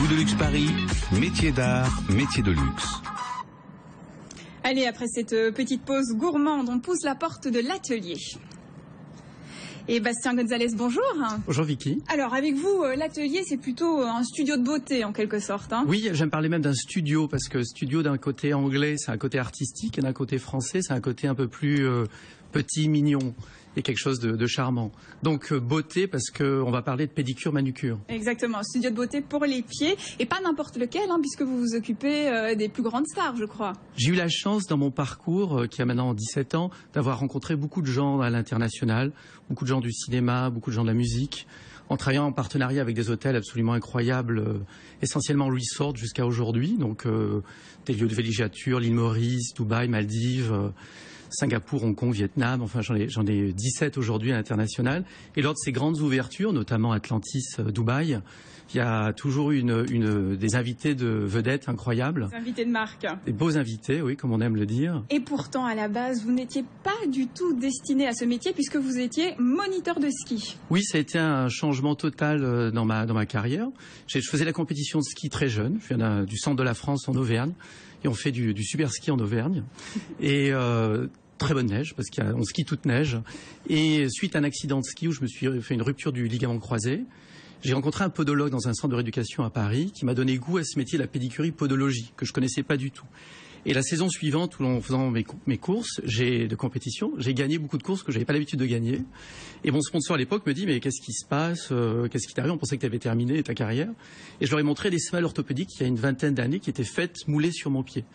Goût de luxe Paris, métier d'art, métier de luxe. Allez, après cette petite pause gourmande, on pousse la porte de l'atelier. Et Bastien Gonzalez, bonjour. Bonjour Vicky. Alors avec vous, l'atelier c'est plutôt un studio de beauté en quelque sorte. Hein. Oui, j'aime parler même d'un studio parce que studio d'un côté anglais c'est un côté artistique et d'un côté français c'est un côté un peu plus petit, mignon et quelque chose de charmant. Donc beauté parce qu'on va parler de pédicure, manucure. Exactement, studio de beauté pour les pieds et pas n'importe lequel hein, puisque vous vous occupez des plus grandes stars je crois. J'ai eu la chance dans mon parcours qui a maintenant 17 ans d'avoir rencontré beaucoup de gens à l'international, beaucoup de gens du cinéma, beaucoup de gens de la musique, en travaillant en partenariat avec des hôtels absolument incroyables, essentiellement resort jusqu'à aujourd'hui, donc des lieux de villégiature, l'île Maurice, Dubaï, Maldives, Singapour, Hong Kong, Vietnam, enfin j'en ai 17 aujourd'hui à l'international. Et lors de ces grandes ouvertures, notamment Atlantis, Dubaï, il y a toujours eu des invités de vedettes incroyables. Des invités de marque. Des beaux invités, oui, comme on aime le dire. Et pourtant, à la base, vous n'étiez pas du tout destiné à ce métier puisque vous étiez moniteur de ski. Oui, ça a été un changement total dans ma carrière. Je faisais la compétition de ski très jeune. Je viens du centre de la France en Auvergne. Et on fait du super ski en Auvergne. Et très bonne neige, parce qu'on skie toute neige. Et suite à un accident de ski où je me suis fait une rupture du ligament croisé, j'ai rencontré un podologue dans un centre de rééducation à Paris qui m'a donné goût à ce métier, la pédicurie podologie, que je connaissais pas du tout. Et la saison suivante, en faisant mes courses de compétition, j'ai gagné beaucoup de courses que j'avais pas l'habitude de gagner. Et mon sponsor à l'époque me dit mais qu'est-ce qui se passe, qu'est-ce qui t'arrive? On pensait que tu avais terminé ta carrière. Et je leur ai montré des semelles orthopédiques il y a une vingtaine d'années qui étaient faites moulées sur mon pied.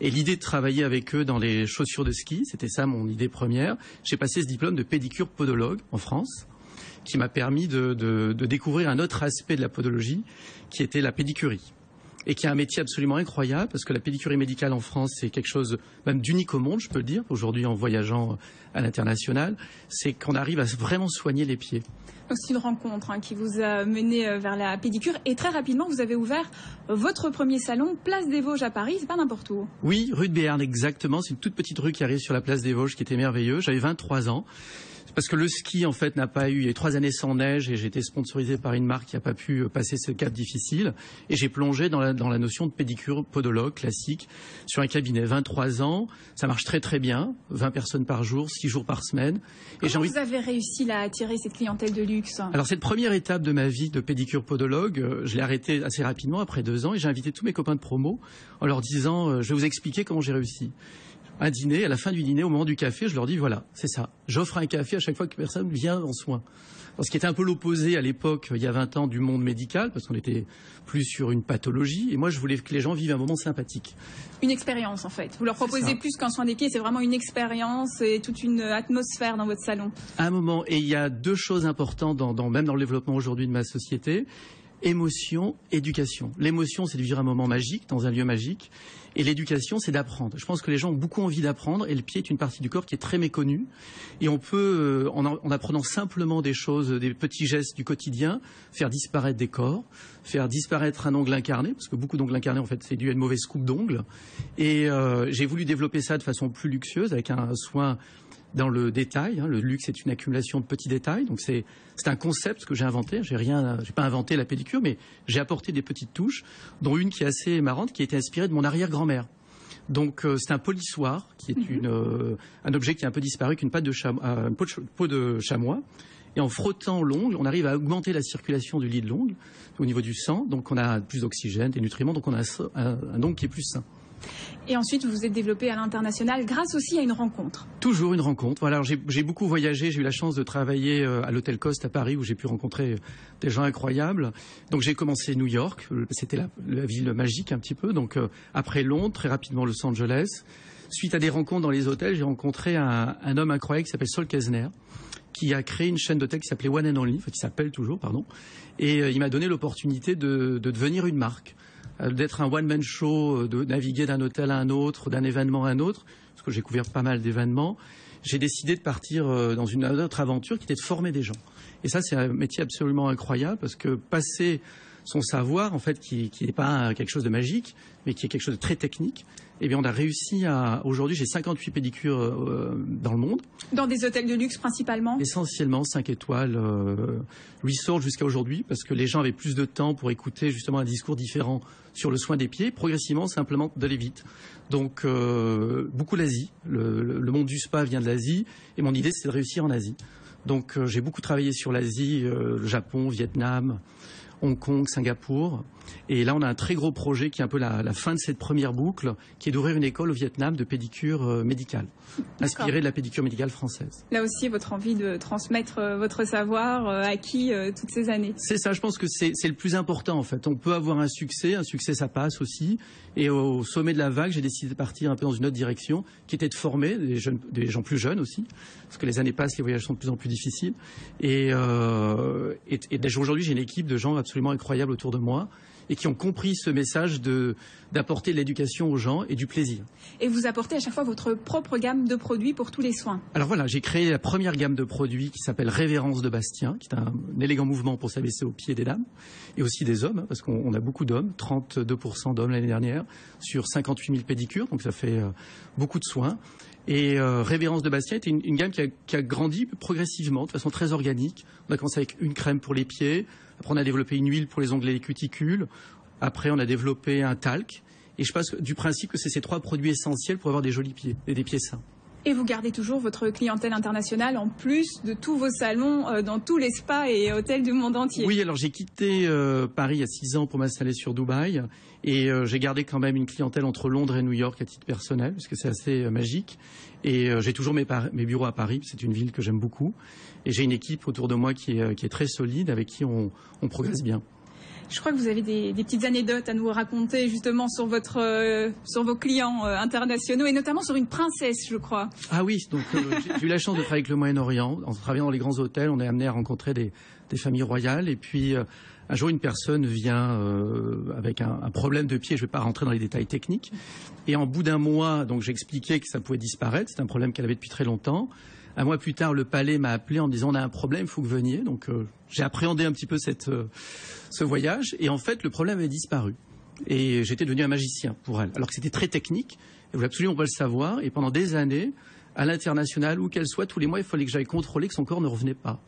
Et l'idée de travailler avec eux dans les chaussures de ski, c'était ça mon idée première. J'ai passé ce diplôme de pédicure podologue en France, qui m'a permis de découvrir un autre aspect de la podologie, qui était la pédicurie. Et qui est un métier absolument incroyable, parce que la pédicurie médicale en France, c'est quelque chose même d'unique au monde, je peux le dire, aujourd'hui en voyageant à l'international, c'est qu'on arrive à vraiment soigner les pieds. Donc c'est une rencontre hein, qui vous a mené vers la pédicure, et très rapidement, vous avez ouvert votre premier salon, Place des Vosges à Paris, c'est pas n'importe où. Oui, rue de Béarn, exactement, c'est une toute petite rue qui arrive sur la Place des Vosges, qui était merveilleuse, j'avais 23 ans. Parce que le ski, en fait, n'a pas eu... Il y a eu 3 années sans neige et j'ai été sponsorisé par une marque qui n'a pas pu passer ce cap difficile. Et j'ai plongé dans la notion de pédicure podologue classique sur un cabinet. 23 ans, ça marche très très bien. 20 personnes par jour, 6 jours par semaine. Et Comment vous avez réussi à attirer cette clientèle de luxe? Alors, cette première étape de ma vie de pédicure podologue, je l'ai arrêtée assez rapidement, après 2 ans. Et j'ai invité tous mes copains de promo en leur disant, je vais vous expliquer comment j'ai réussi. Un dîner, à la fin du dîner, au moment du café, je leur dis voilà, c'est ça. J'offre un café à chaque fois que personne vient en soins. Alors, ce qui était un peu l'opposé à l'époque, il y a 20 ans, du monde médical, parce qu'on était plus sur une pathologie. Et moi, je voulais que les gens vivent un moment sympathique. Une expérience, en fait. Vous leur proposez plus qu'un soin des pieds, c'est vraiment une expérience et toute une atmosphère dans votre salon. Un moment. Et il y a 2 choses importantes, même dans le développement aujourd'hui de ma société. Émotion, éducation. L'émotion, c'est de vivre un moment magique, dans un lieu magique. Et l'éducation, c'est d'apprendre. Je pense que les gens ont beaucoup envie d'apprendre et le pied est une partie du corps qui est très méconnue. Et on peut, en apprenant simplement des choses, des petits gestes du quotidien, faire disparaître des corps, faire disparaître un ongle incarné, parce que beaucoup d'ongles incarnés, en fait, c'est dû à une mauvaise coupe d'ongles. Et j'ai voulu développer ça de façon plus luxueuse, avec un soin dans le détail. Le luxe est une accumulation de petits détails. Donc c'est un concept que j'ai inventé. J'ai pas inventé la pédicure, mais j'ai apporté des petites touches, dont une qui est assez marrante, qui a été inspirée de mon arrière-grand-mère. Donc c'est un polissoir, qui est un objet qui est un peu disparu, qu'une peau de chamois. Et en frottant l'ongle, on arrive à augmenter la circulation du lit de l'ongle au niveau du sang. Donc on a plus d'oxygène, des nutriments, donc on a un ongle qui est plus sain. Et ensuite, vous vous êtes développé à l'international grâce aussi à une rencontre. Toujours une rencontre. Voilà, j'ai beaucoup voyagé. J'ai eu la chance de travailler à l'hôtel Coste à Paris où j'ai pu rencontrer des gens incroyables. Donc j'ai commencé New York. C'était la ville magique un petit peu. Donc après Londres, très rapidement Los Angeles. Suite à des rencontres dans les hôtels, j'ai rencontré un homme incroyable qui s'appelle Sol Kessner, qui a créé une chaîne d'hôtels qui s'appelait One and Only, qui s'appelle toujours, pardon. Et il m'a donné l'opportunité de devenir une marque, d'être un one-man show, de naviguer d'un hôtel à un autre, d'un événement à un autre, parce que j'ai couvert pas mal d'événements. J'ai décidé de partir dans une autre aventure qui était de former des gens. Et ça, c'est un métier absolument incroyable, parce que passer son savoir, en fait, qui n'est pas quelque chose de magique, mais qui est quelque chose de très technique. Eh bien, on a réussi à... Aujourd'hui, j'ai 58 pédicures dans le monde. Dans des hôtels de luxe principalement? Essentiellement 5 étoiles, resort jusqu'à aujourd'hui, parce que les gens avaient plus de temps pour écouter justement un discours différent sur le soin des pieds. Progressivement, simplement d'aller vite. Donc, beaucoup l'Asie. Le monde du spa vient de l'Asie, et mon idée, c'est de réussir en Asie. Donc, j'ai beaucoup travaillé sur l'Asie, le Japon, Vietnam, Hong Kong, Singapour. Et là, on a un très gros projet qui est un peu la fin de cette première boucle, qui est d'ouvrir une école au Vietnam de pédicure médicale, inspirée de la pédicure médicale française. Là aussi, votre envie de transmettre votre savoir acquis toutes ces années. C'est ça, je pense que c'est le plus important en fait. On peut avoir un succès ça passe aussi. Et au sommet de la vague, j'ai décidé de partir un peu dans une autre direction, qui était de former des gens plus jeunes aussi, parce que les années passent, les voyages sont de plus en plus difficiles. Et déjà aujourd'hui, j'ai une équipe de gens absolument incroyables autour de moi, et qui ont compris ce message d'apporter de l'éducation aux gens et du plaisir. Et vous apportez à chaque fois votre propre gamme de produits pour tous les soins. Alors voilà, j'ai créé la première gamme de produits qui s'appelle Révérence de Bastien, qui est un élégant mouvement pour s'abaisser aux pieds des dames, et aussi des hommes, parce qu'on a beaucoup d'hommes, 32% d'hommes l'année dernière, sur 58 000 pédicures, donc ça fait beaucoup de soins. Et Révérence de Bastien était une gamme qui a grandi progressivement, de façon très organique. On a commencé avec une crème pour les pieds, après on a développé une huile pour les ongles et les cuticules, après on a développé un talc. Et je passe du principe que c'est ces 3 produits essentiels pour avoir des jolis pieds et des pieds sains. Et vous gardez toujours votre clientèle internationale en plus de tous vos salons dans tous les spas et hôtels du monde entier. Oui, alors j'ai quitté Paris il y a 6 ans pour m'installer sur Dubaï et j'ai gardé quand même une clientèle entre Londres et New York à titre personnel parce que c'est assez magique. Et j'ai toujours mes bureaux à Paris, c'est une ville que j'aime beaucoup. Et j'ai une équipe autour de moi qui est très solide, avec qui on progresse bien. Je crois que vous avez des petites anecdotes à nous raconter justement sur vos clients internationaux et notamment sur une princesse, je crois. Ah oui, donc j'ai eu la chance de travailler avec le Moyen-Orient. En travaillant dans les grands hôtels, on est amené à rencontrer des familles royales. Et puis un jour, une personne vient avec un problème de pied. Je ne vais pas rentrer dans les détails techniques. Et en bout d'un mois, donc j'ai expliqué que ça pouvait disparaître. C'est un problème qu'elle avait depuis très longtemps. Un mois plus tard, le palais m'a appelé en me disant on a un problème, il faut que vous veniez. Donc j'ai appréhendé un petit peu ce voyage et en fait le problème avait disparu. Et j'étais devenu un magicien pour elle. Alors que c'était très technique, elle voulait absolument pas le savoir. Et pendant des années, à l'international, où qu'elle soit, tous les mois, il fallait que j'aille contrôler que son corps ne revenait pas.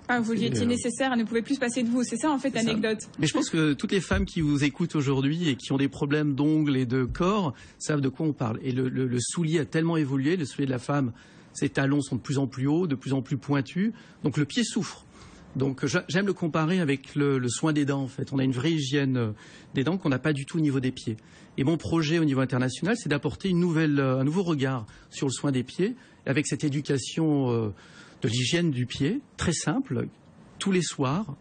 Ah, vous lui étiez nécessaire, elle ne pouvait plus se passer de vous. C'est ça en fait l'anecdote. Mais je pense que toutes les femmes qui vous écoutent aujourd'hui et qui ont des problèmes d'ongles et de corps savent de quoi on parle. Et le soulier a tellement évolué, le soulier de la femme, ses talons sont de plus en plus hauts, de plus en plus pointus, donc le pied souffre. Donc j'aime le comparer avec le soin des dents en fait. On a une vraie hygiène des dents qu'on n'a pas du tout au niveau des pieds. Et mon projet au niveau international, c'est d'apporter un nouveau regard sur le soin des pieds, avec cette éducation de l'hygiène du pied, très simple, tous les soirs,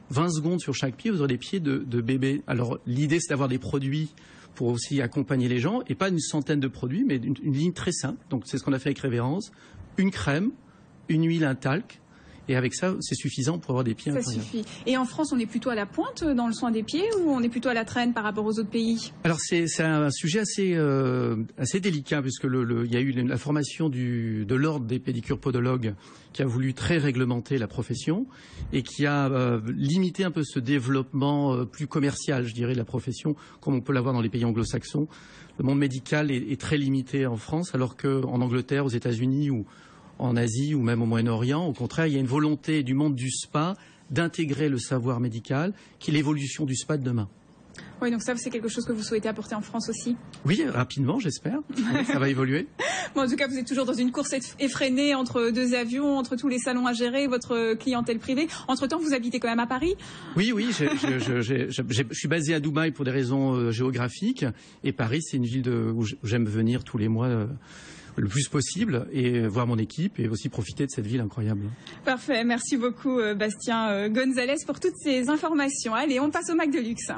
20 secondes sur chaque pied, vous aurez des pieds de bébé. Alors l'idée c'est d'avoir des produits pour aussi accompagner les gens, et pas une centaine de produits, mais une ligne très simple. Donc c'est ce qu'on a fait avec Révérence, une crème, une huile, un talc, et avec ça, c'est suffisant pour avoir des pieds incroyables. Ça suffit. Et en France, on est plutôt à la pointe dans le soin des pieds, ou on est plutôt à la traîne par rapport aux autres pays? Alors c'est un sujet assez délicat, puisque il y a eu la formation de l'ordre des pédicures-podologues qui a voulu très réglementer la profession et qui a limité un peu ce développement plus commercial, je dirais, de la profession, comme on peut l'avoir dans les pays anglo-saxons. Le monde médical est très limité en France, alors qu'en Angleterre, aux États-Unis ou en Asie ou même au Moyen-Orient, au contraire, il y a une volonté du monde du spa d'intégrer le savoir médical, qui est l'évolution du spa de demain. Oui, donc ça, c'est quelque chose que vous souhaitez apporter en France aussi? Oui, rapidement, j'espère. Ça va évoluer. Bon, en tout cas, vous êtes toujours dans une course effrénée entre 2 avions, entre tous les salons à gérer, votre clientèle privée. Entre-temps, vous habitez quand même à Paris? Oui, je suis basé à Dubaï pour des raisons géographiques. Et Paris, c'est une ville où j'aime venir tous les mois le plus possible et voir mon équipe et aussi profiter de cette ville incroyable. Parfait. Merci beaucoup, Bastien Gonzalez, pour toutes ces informations. Allez, on passe au Mac de Luxe.